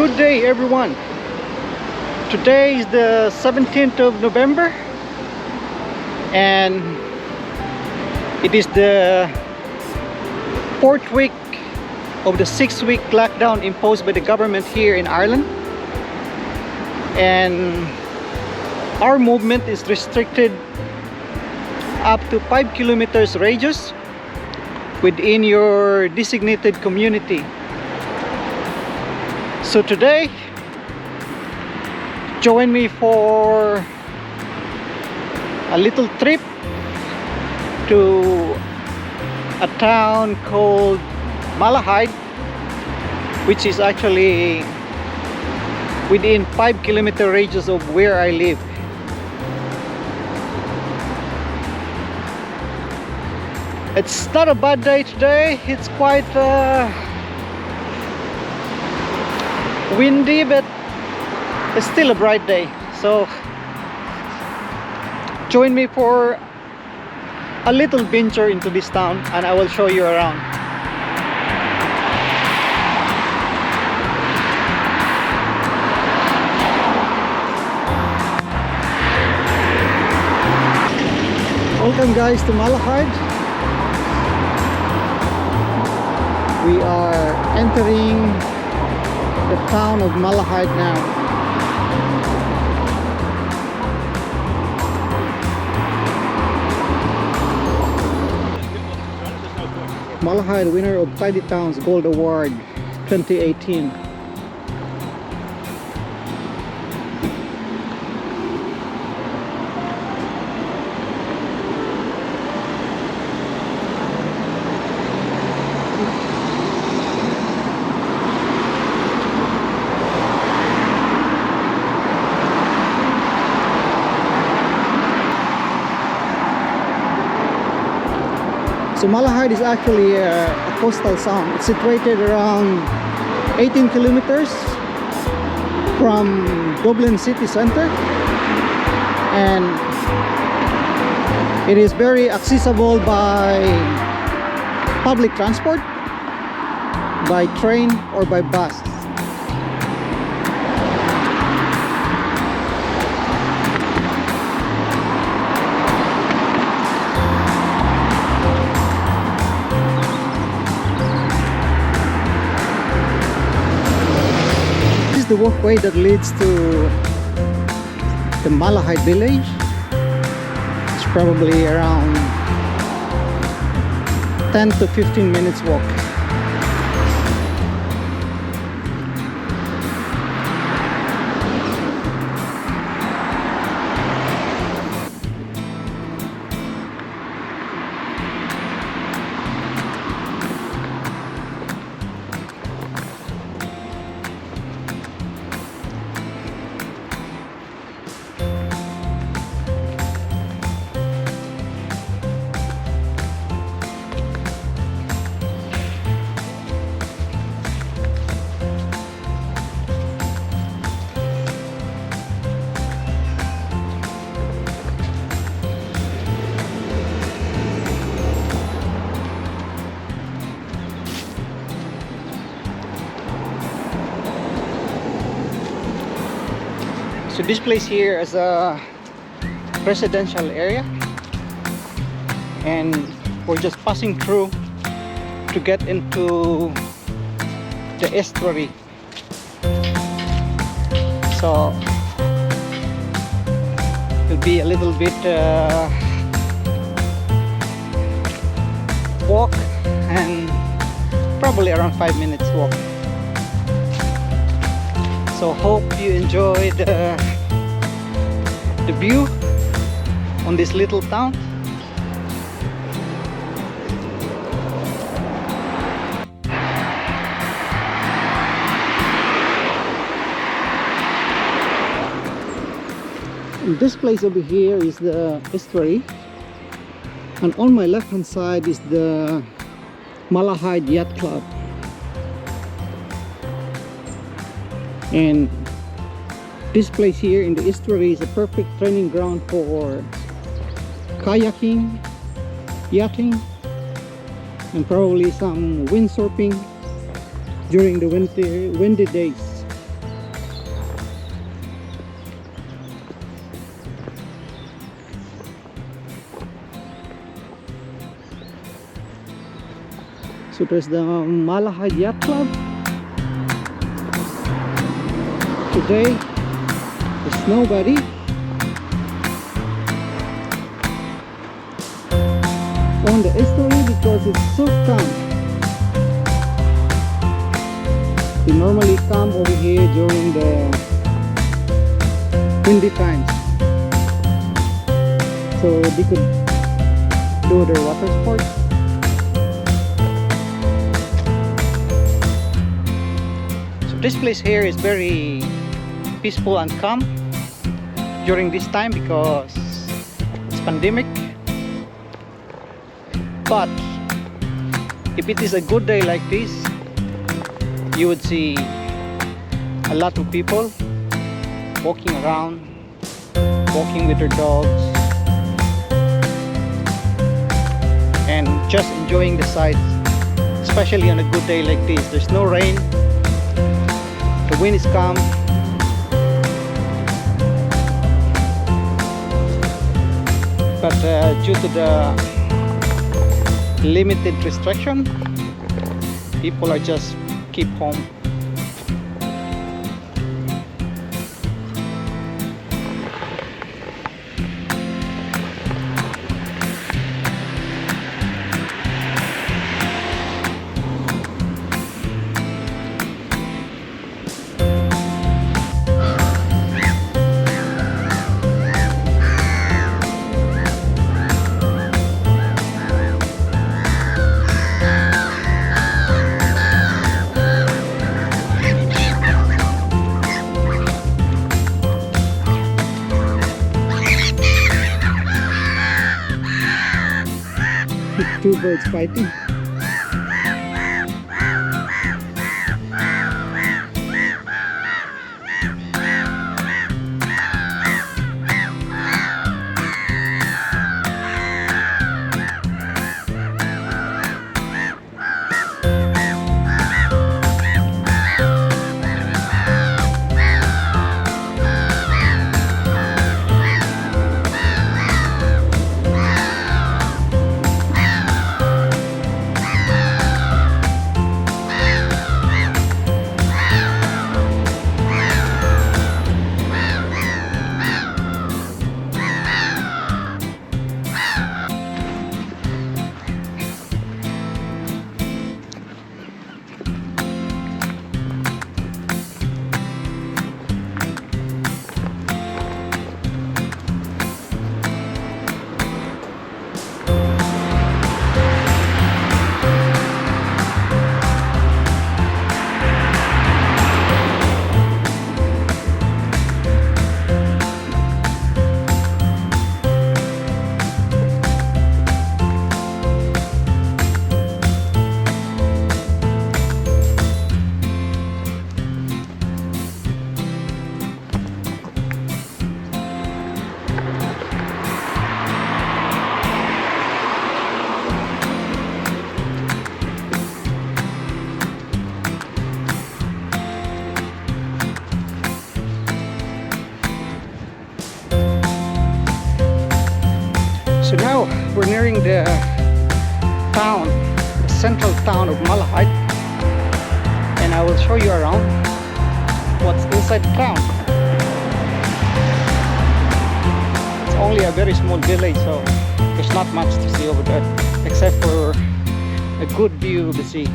Good day, everyone. Today is the 17th of November, and it is the 4th week of the 6-week lockdown imposed by the government here in Ireland. And our movement is restricted up to 5 kilometers radius within your designated community. So today, join me for a little trip to a town called Malahide, which is actually within 5-kilometer radius of where I live. It's not a bad day today. It's quite windy, but it's still a bright day. So join me for a little venture into this town, and I will show you around. Welcome guys to Malahide. We are entering the town of Malahide now. Malahide winner of Tidy Towns Gold Award 2018. So Malahide is actually a coastal town. It's situated around 18 kilometers from Dublin city center, and it is very accessible by public transport, by train or by bus. The walkway that leads to the Malahide village. It's probably around 10 to 15 minutes walk. So this place here is a residential area, and we're just passing through to get into the estuary. So it'll be a little bit walk, and probably around 5 minutes walk. So hope you enjoyed the view on this little town. And this place over here is the estuary, and on my left hand side is the Malahide Yacht Club. And this place here in the estuary is a perfect training ground for kayaking, yachting, and probably some windsurfing during the windy days. So there's the Malahide Yacht Club. Today there's nobody. On the estuary because it's so calm. We normally come over here during the windy times, so they could do their water sports. So this place here is very peaceful and calm during this time because it's pandemic. But if it is a good day like this, you would see a lot of people walking around, walking with their dogs, and just enjoying the sights, especially on a good day like this. There's no rain, the wind is calm, but due to the limited restriction, people are just keep home. Two birds fighting. So now we're nearing the town, the central town of Malahide, and I will show you around what's inside the town. It's only a very small village, so there's not much to see over there except for a good view of the sea.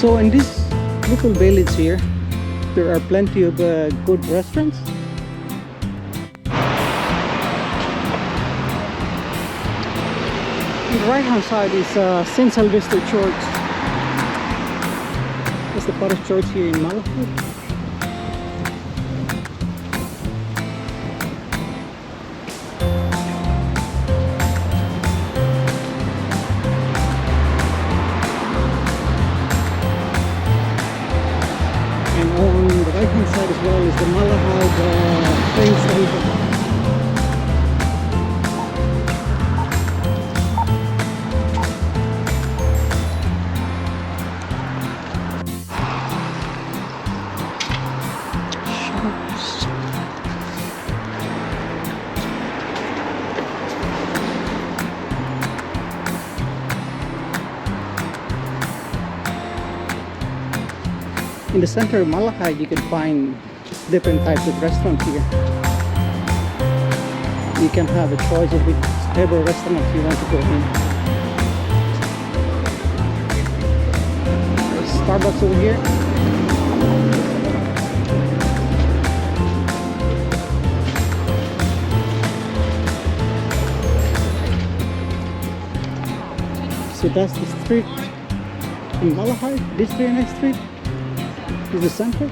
So in this little village here, there are plenty of good restaurants. On the right hand side is St. Sylvester Church. That's the parish church here in Malahide. well is the Malahide train station. In the center of Malahide, you can find different types of restaurants here. You can have a choice of whichever restaurant you want to go in. There's Starbucks over here. So that's the street in Malahide. This very next street is the center.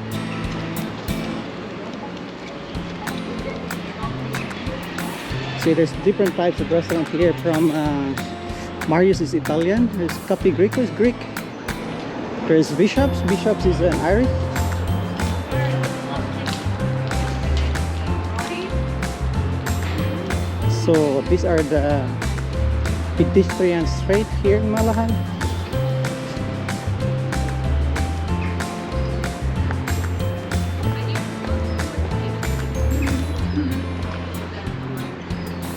See, there's different types of restaurants here. From Marius is Italian. There's Capi Greco is Greek. There's Bishop's. Bishop's is an Irish. So these are the pedestrian street here in Malahide.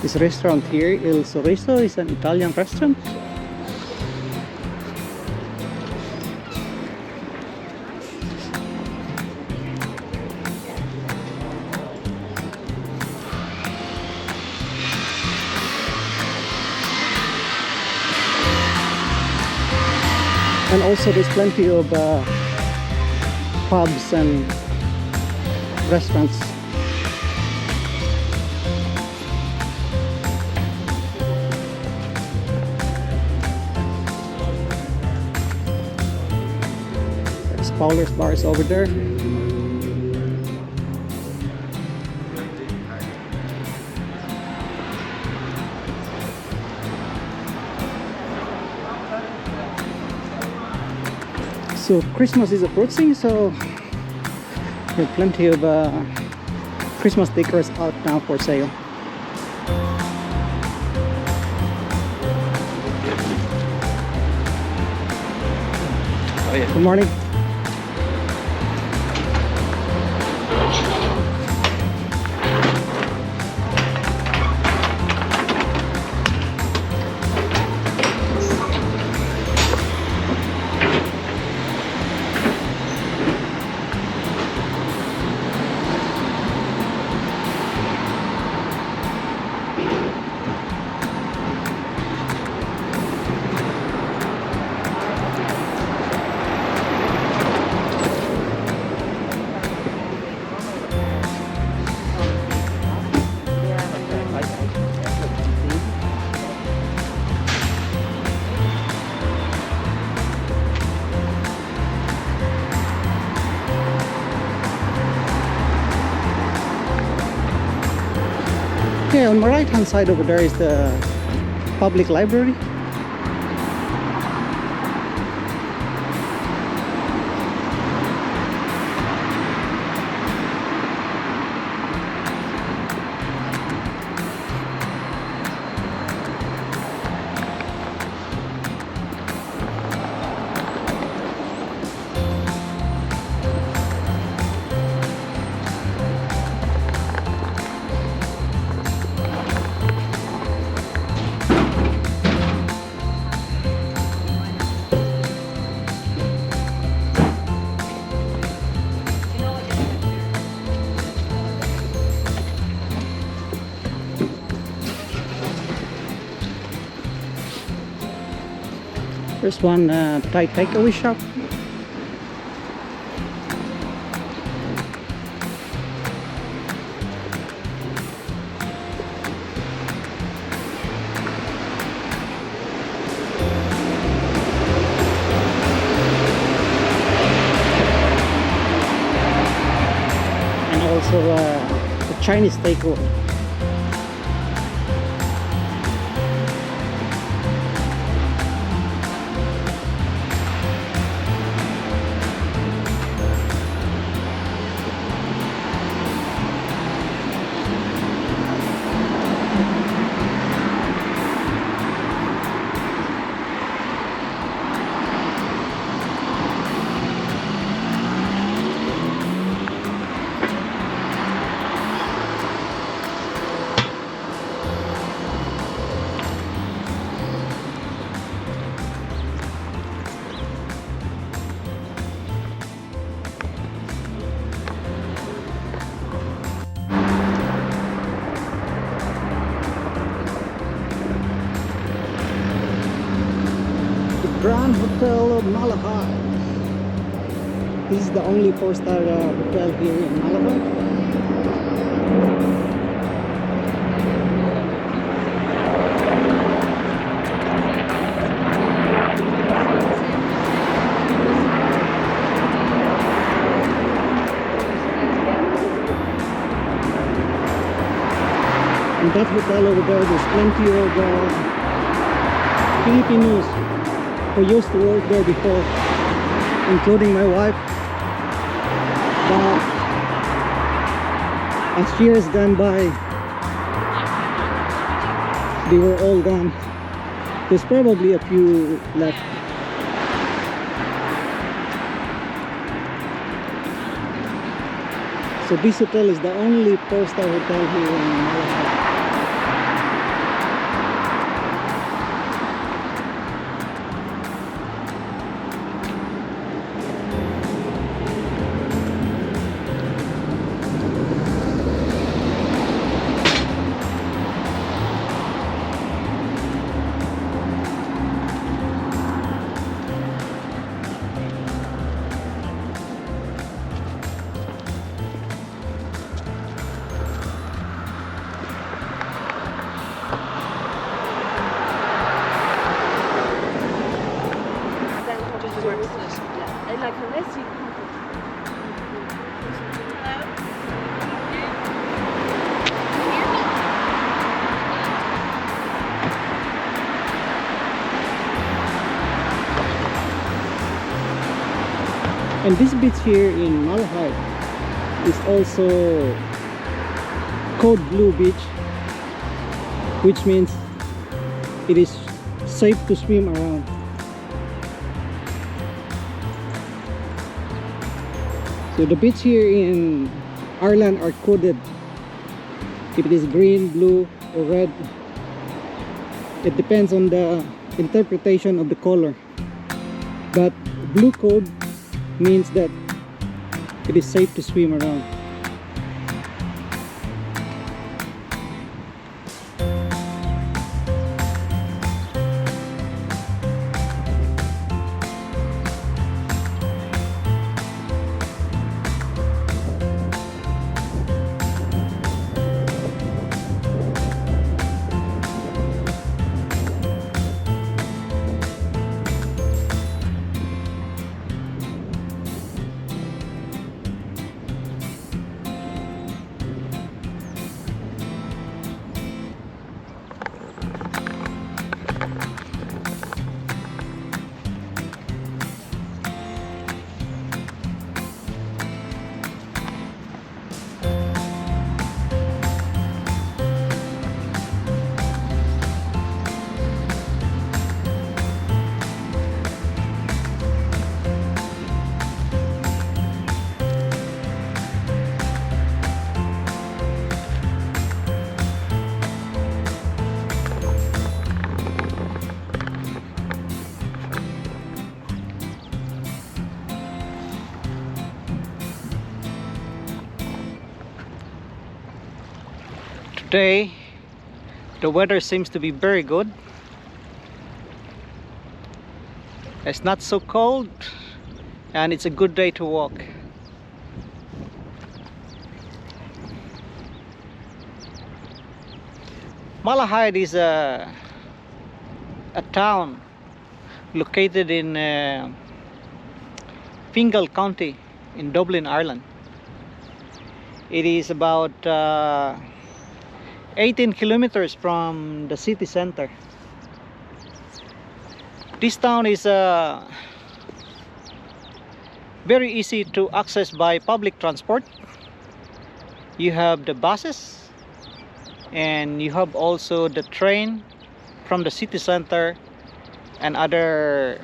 This restaurant here, Il Sorriso, is an Italian restaurant. And also there's plenty of pubs and restaurants. There's Fowler's Bar is over there. So Christmas is approaching, so there are plenty of Christmas decors out now for sale. Oh, yeah. Good morning. Okay, on my right hand side over there is the public library. There's one Thai takeaway shop. And also the Chinese takeaway. called Malahide. This is the only 4-star hotel here in Malahide. In that hotel over there, there's plenty of Filipinos who used to work there before, including my wife. But as years gone by, they were all gone. There's probably a few left. So this hotel is the only 4-star hotel here in Malahide. Like unless you And this beach here in Malahide is also code blue beach, which means it is safe to swim around. So the beach here in Ireland are coded. If it is green, blue or red, it depends on the interpretation of the color. But blue code means that it is safe to swim around. Today the weather seems to be very good. It's not so cold and it's a good day to walk. Malahide is a town located in Fingal County in Dublin, Ireland. It is about 18 kilometers from the city center. This town is very easy to access by public transport. You have the buses and you have also the train from the city center and other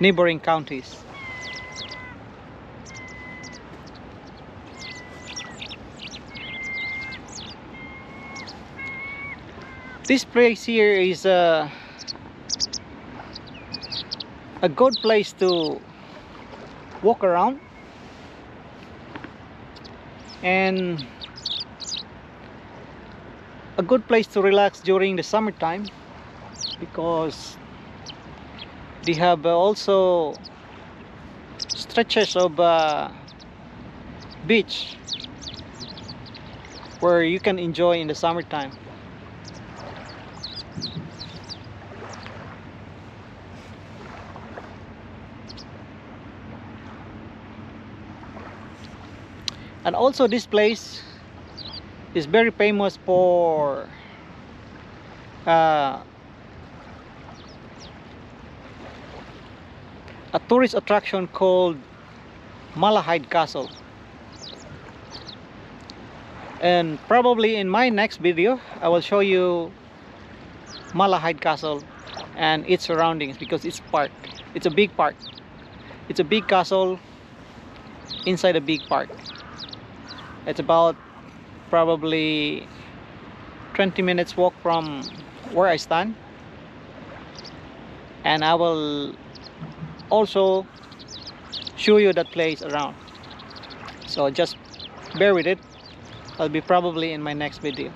neighboring counties. This place here is a good place to walk around and a good place to relax during the summertime, because They have also stretches of beach where you can enjoy in the summertime. And also this place is very famous for a tourist attraction called Malahide Castle. And probably in my next video I will show you Malahide Castle and its surroundings, because it's park. It's a big park. It's a big castle inside a big park. It's about probably 20 minutes walk from where I stand, and I will also show you that place around. So just bear with it. I'll be probably in my next video.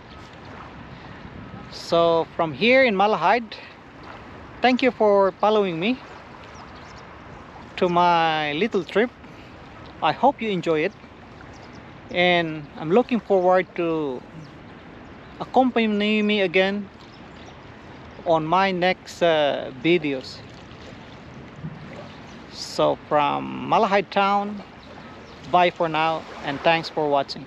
So from here in Malahide, thank you for following me to my little trip. I hope you enjoy it, and I'm looking forward to accompany me again on my next videos. So from Malahide town, bye for now, and thanks for watching.